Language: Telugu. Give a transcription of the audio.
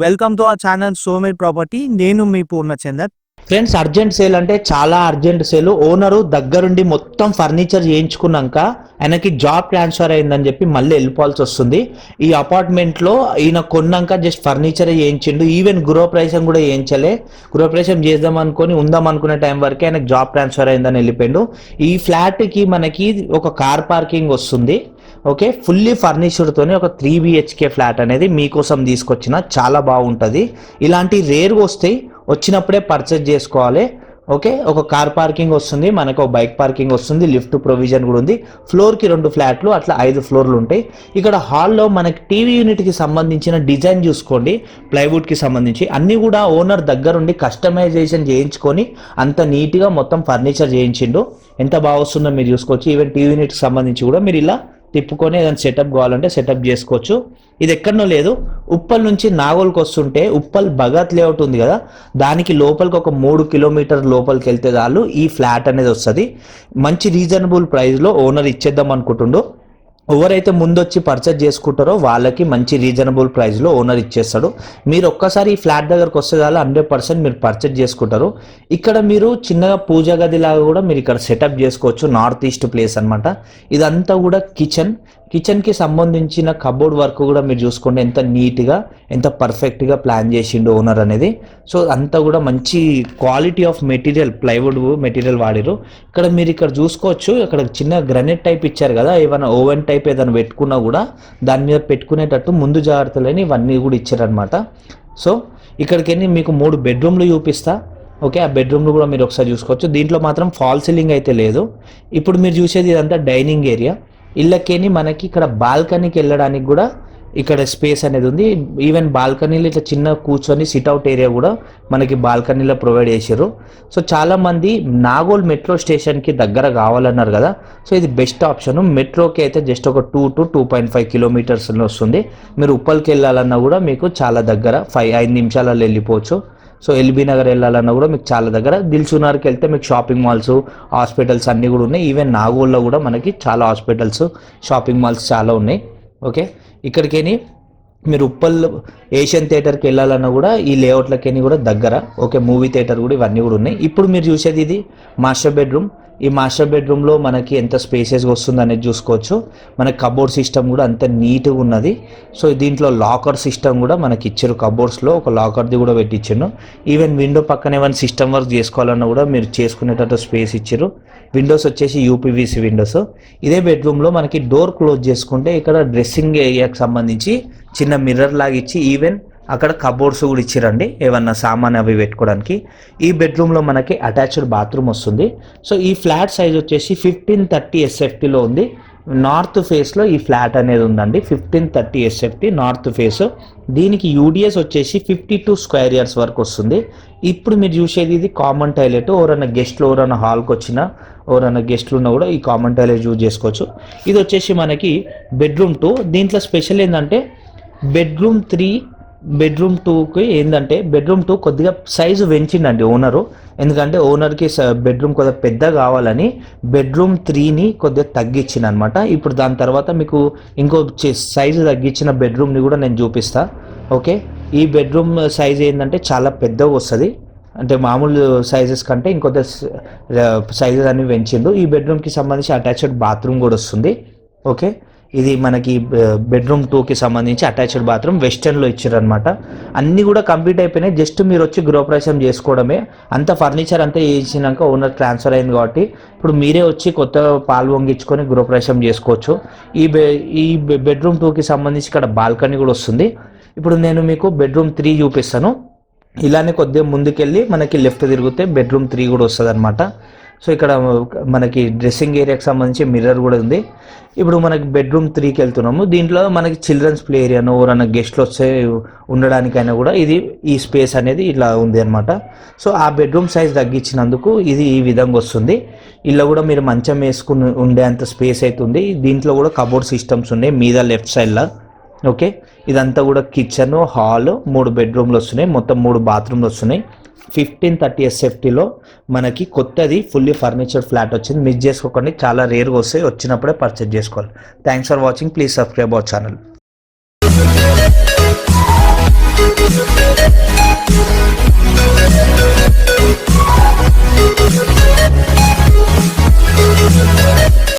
వెల్కమ్ టు అవర్ ఛానల్ సోమేడ్ ప్రాపర్టీ. నేను మీ పూర్ణచందర్. ఫ్రెండ్స్, అర్జెంట్ సేల్ అంటే చాలా అర్జెంట్ సేల్. ఓనరు దగ్గరుండి మొత్తం ఫర్నిచర్ చేయించుకున్నాక ఆయనకి జాబ్ ట్రాన్స్ఫర్ అయిందని చెప్పి మళ్ళీ వెళ్ళిపోవాల్సి వస్తుంది. ఈ అపార్ట్మెంట్లో ఈయన కొన్నాక జస్ట్ ఫర్నిచరే చేయించిండు, ఈవెన్ గృహప్రవేశం కూడా చేయించలే. గృహప్రవేశం చేద్దాం అనుకుని ఉందాం అనుకునే టైం వరకే ఆయనకు జాబ్ ట్రాన్స్ఫర్ అయిందని వెళ్ళిపోయిండు. ఈ ఫ్లాట్కి మనకి ఒక కార్ పార్కింగ్ వస్తుంది. ఓకే, ఫుల్లీ ఫర్నిచర్తోనే ఒక 3 BHK ఫ్లాట్ అనేది మీకోసం తీసుకొచ్చిన, చాలా బాగుంటుంది. ఇలాంటి రేర్గా వస్తాయి, వచ్చినప్పుడే పర్చేజ్ చేసుకోవాలి. ఓకే, ఒక కార్ పార్కింగ్ వస్తుంది, మనకు ఒక బైక్ పార్కింగ్ వస్తుంది, లిఫ్ట్ ప్రొవిజన్ కూడా ఉంది. ఫ్లోర్కి 2 ఫ్లాట్లు, అట్లా 5 ఫ్లోర్లు ఉంటాయి. ఇక్కడ హాల్లో మనకి టీవీ యూనిట్కి సంబంధించిన డిజైన్ చూసుకోండి, ప్లైవుడ్కి సంబంధించి అన్నీ కూడా ఓనర్ దగ్గరుండి కస్టమైజేషన్ చేయించుకొని అంత నీట్గా మొత్తం ఫర్నిచర్ చేయించిండు. ఎంత బాగా వస్తుందో మీరు చూసుకోవచ్చు. ఈవెన్ టీవీ యూనిట్కి సంబంధించి కూడా మీరు ఇలా తిప్పుకొని ఏదైనా సెటప్ కావాలంటే సెటప్ చేసుకోవచ్చు. ఇది ఎక్కడనో లేదు, ఉప్పల్ నుంచి నాగోల్కి వస్తుంటే ఉప్పల్ భగత్ లేఅవుట్ ఉంది కదా, దానికి లోపలికి ఒక 3 కిలోమీటర్ లోపలికి వెళ్తే చాలు ఈ ఫ్లాట్ అనేది వస్తుంది. మంచి రీజనబుల్ ప్రైస్లో ఓనర్ ఇచ్చేద్దాం అనుకుంటుండు. ఎవరైతే ముందొచ్చి పర్చేజ్ చేసుకుంటారో వాళ్ళకి మంచి రీజనబుల్ ప్రైస్లో ఓనర్ ఇచ్చేస్తాడు. మీరు ఒక్కసారి ఈ ఫ్లాట్ దగ్గరకు వస్తే చాలు 100% మీరు పర్చేజ్ చేసుకుంటారు. ఇక్కడ మీరు చిన్నగా పూజా గదిలాగా కూడా మీరు ఇక్కడ సెటప్ చేసుకోవచ్చు. నార్త్ ఈస్ట్ ప్లేస్ అనమాట. ఇదంతా కూడా కిచెన్కి సంబంధించిన కబోర్డ్ వర్క్ కూడా మీరు చూసుకోండి, ఎంత నీట్గా ఎంత పర్ఫెక్ట్గా ప్లాన్ చేసిండు ఓనర్ అనేది. సో అంతా కూడా మంచి quality of material, plywood material వాడిరు. ఇక్కడ చూసుకోవచ్చు, ఇక్కడ చిన్న గ్రనైట్ టైప్ ఇచ్చారు కదా, ఏమైనా ఓవెన్ టైప్ ఏదైనా పెట్టుకున్నా కూడా దాని మీద పెట్టుకునేటట్టు ముందు జాగ్రత్తలని ఇవన్నీ కూడా ఇచ్చారనమాట. సో ఇక్కడికి మీకు 3 బెడ్రూమ్లు చూపిస్తా. ఓకే, ఆ బెడ్రూమ్లు కూడా మీరు ఒకసారి చూసుకోవచ్చు. దీంట్లో మాత్రం ఫాల్ సీలింగ్ అయితే లేదు. ఇప్పుడు మీరు చూసేది ఇదంతా డైనింగ్ ఏరియా. ఇళ్ళకేని మనకి ఇక్కడ బాల్కనీకి వెళ్ళడానికి కూడా ఇక్కడ స్పేస్ అనేది ఉంది. ఈవెన్ బాల్కనీలో ఇట్లా చిన్న కూర్చొని సిట్అవుట్ ఏరియా కూడా మనకి బాల్కనీలో ప్రొవైడ్ చేశారు. సో చాలామంది నాగోల్ మెట్రో స్టేషన్కి దగ్గర కావాలన్నారు కదా, సో ఇది బెస్ట్ ఆప్షన్. మెట్రోకి అయితే జస్ట్ ఒక 2 to 2.5 కిలోమీటర్స్ వస్తుంది. మీరు ఉప్పల్కి వెళ్ళాలన్నా కూడా మీకు చాలా దగ్గర, 5 నిమిషాలలో వెళ్ళిపోవచ్చు. సో ఎల్బీ నగర్ వెళ్ళాలన్నా కూడా మీకు చాలా దగ్గర. దిల్సునార్కి వెళ్తే మీకు షాపింగ్ మాల్స్, హాస్పిటల్స్ అన్నీ కూడా ఉన్నాయి. ఈవెన్ నాగోల్లో కూడా మనకి చాలా హాస్పిటల్స్, షాపింగ్ మాల్స్ చాలా ఉన్నాయి. ఓకే, ఇక్కడికేని మీరు ఉప్పల్ ఏషియన్ థియేటర్కి వెళ్ళాలన్నా కూడా ఈ లేఅవుట్లకేని కూడా దగ్గర. ఓకే, మూవీ థియేటర్ కూడా ఇవన్నీ కూడా ఉన్నాయి. ఇప్పుడు మీరు చూసేది ఇది మాస్టర్ బెడ్రూమ్. ఈ మాస్టర్ బెడ్రూమ్లో మనకి ఎంత స్పేసెస్గా వస్తుంది అనేది చూసుకోవచ్చు. మనకి కబోర్డ్ సిస్టమ్ కూడా అంత నీట్గా ఉన్నది. సో దీంట్లో లాకర్ సిస్టమ్ కూడా మనకి ఇచ్చారు. కబోర్డ్స్లో ఒక లాకర్ది కూడా పెట్టించారు. ఈవెన్ విండో పక్కన ఏమైనా సిస్టమ్ వర్క్ చేసుకోవాలన్నా కూడా మీరు చేసుకునేటట్టు స్పేస్ ఇచ్చారు. విండోస్ వచ్చేసి UPVC విండోస్. ఇదే బెడ్రూమ్లో మనకి డోర్ క్లోజ్ చేసుకుంటే ఇక్కడ డ్రెస్సింగ్ ఏరియాకి సంబంధించి చిన్న మిర్రర్ లాగా ఇచ్చి ఈవెన్ అక్కడ కబోర్డ్స్ కూడా ఇచ్చిరండి, ఏమన్నా సామాన్ అవి పెట్టుకోవడానికి. ఈ బెడ్రూమ్లో మనకి అటాచ్డ్ బాత్రూమ్ వస్తుంది. సో ఈ ఫ్లాట్ సైజ్ వచ్చేసి 1530 SFTలో ఉంది. నార్త్ ఫేస్లో ఈ ఫ్లాట్ అనేది ఉందండి. 1530 SFT నార్త్ ఫేస్. దీనికి UDS వచ్చేసి 52 స్క్వేర్ యార్డ్స్ వరకు వస్తుంది. ఇప్పుడు మీరు చూసేది ఇది కామన్ టాయిలెట్. ఎవరైనా గెస్ట్లు ఎవరైనా హాల్కి వచ్చినా, ఎవరైనా గెస్ట్లు ఉన్నా కూడా ఈ కామన్ టాయిలెట్ యూజ్ చేసుకోవచ్చు. ఇది వచ్చేసి మనకి బెడ్రూమ్ 2. దీంట్లో స్పెషల్ ఏంటంటే బెడ్రూమ్ 3 బెడ్రూమ్ 2కి ఏంటంటే బెడ్రూమ్ 2 కొద్దిగా సైజు పెంచిండండి ఓనరు. ఎందుకంటే ఓనర్కి బెడ్రూమ్ కొద్దిగా పెద్ద కావాలని బెడ్రూమ్ 3ని కొద్దిగా తగ్గించింది అనమాట. ఇప్పుడు దాని తర్వాత మీకు ఇంకో సైజు తగ్గించిన బెడ్రూమ్ని కూడా నేను చూపిస్తా. ఓకే, ఈ బెడ్రూమ్ సైజ్ ఏంటంటే చాలా పెద్దగా వస్తుంది, అంటే మామూలు సైజెస్ కంటే ఇంకొద్ది సైజెస్ అన్ని పెంచిండు. ఈ బెడ్రూమ్కి సంబంధించి అటాచ్డ్ బాత్రూమ్ కూడా వస్తుంది. ఓకే, ఇది మనకి బెడ్రూమ్ 2కి సంబంధించి అటాచ్డ్ బాత్రూమ్ వెస్టర్న్లో ఇచ్చారనమాట. అన్నీ కూడా కంప్లీట్ అయిపోయినాయి. జస్ట్ మీరు వచ్చి గృహప్రవేశం చేసుకోవడమే. అంత ఫర్నిచర్ అంతా చేసినాక ఓనర్ ట్రాన్స్ఫర్ అయింది కాబట్టి ఇప్పుడు మీరే వచ్చి కొత్త పాలు వంగించుకొని గృహప్రవేశం చేసుకోవచ్చు. ఈ బెడ్రూమ్ 2కి సంబంధించి ఇక్కడ బాల్కనీ కూడా వస్తుంది. ఇప్పుడు నేను మీకు బెడ్రూమ్ 3 చూపిస్తాను. ఇలానే కొద్దిగా ముందుకెళ్ళి మనకి లెఫ్ట్ తిరిగితే బెడ్రూమ్ 3 కూడా వస్తుంది అనమాట. సో ఇక్కడ మనకి డ్రెస్సింగ్ ఏరియాకి సంబంధించి మిర్రర్ కూడా ఉంది. ఇప్పుడు మనకి బెడ్రూమ్ 3కి వెళ్తున్నాము. దీంట్లో మనకి చిల్డ్రన్స్ ప్లే ఏరియాను, ఎవరైనా గెస్ట్లు వస్తే ఉండడానికైనా కూడా ఇది ఈ స్పేస్ అనేది ఇలా ఉంది అనమాట. సో ఆ బెడ్రూమ్ సైజ్ తగ్గించినందుకు ఇది ఈ విధంగా వస్తుంది. ఇలా కూడా మీరు మంచం వేసుకుని ఉండేంత స్పేస్ అవుతుంది. దీంట్లో కూడా కబోర్డ్ సిస్టమ్స్ ఉన్నాయి మీద లెఫ్ట్ సైడ్లో. ఓకే, ఇదంతా కూడా కిచెన్, హాల్, 3 బెడ్రూమ్లు వస్తున్నాయి, మొత్తం 3 బాత్రూమ్లు వస్తున్నాయి. 1530 SFTలో మనకి కొత్తది ఫుల్లీ ఫర్నిచర్ ఫ్లాట్ వచ్చింది. మిస్ చేసుకోకండి, చాలా రేర్గా వస్తాయి. వచ్చినప్పుడే పర్చేజ్ చేసుకోవాలి. Thanks for watching. Please subscribe our channel.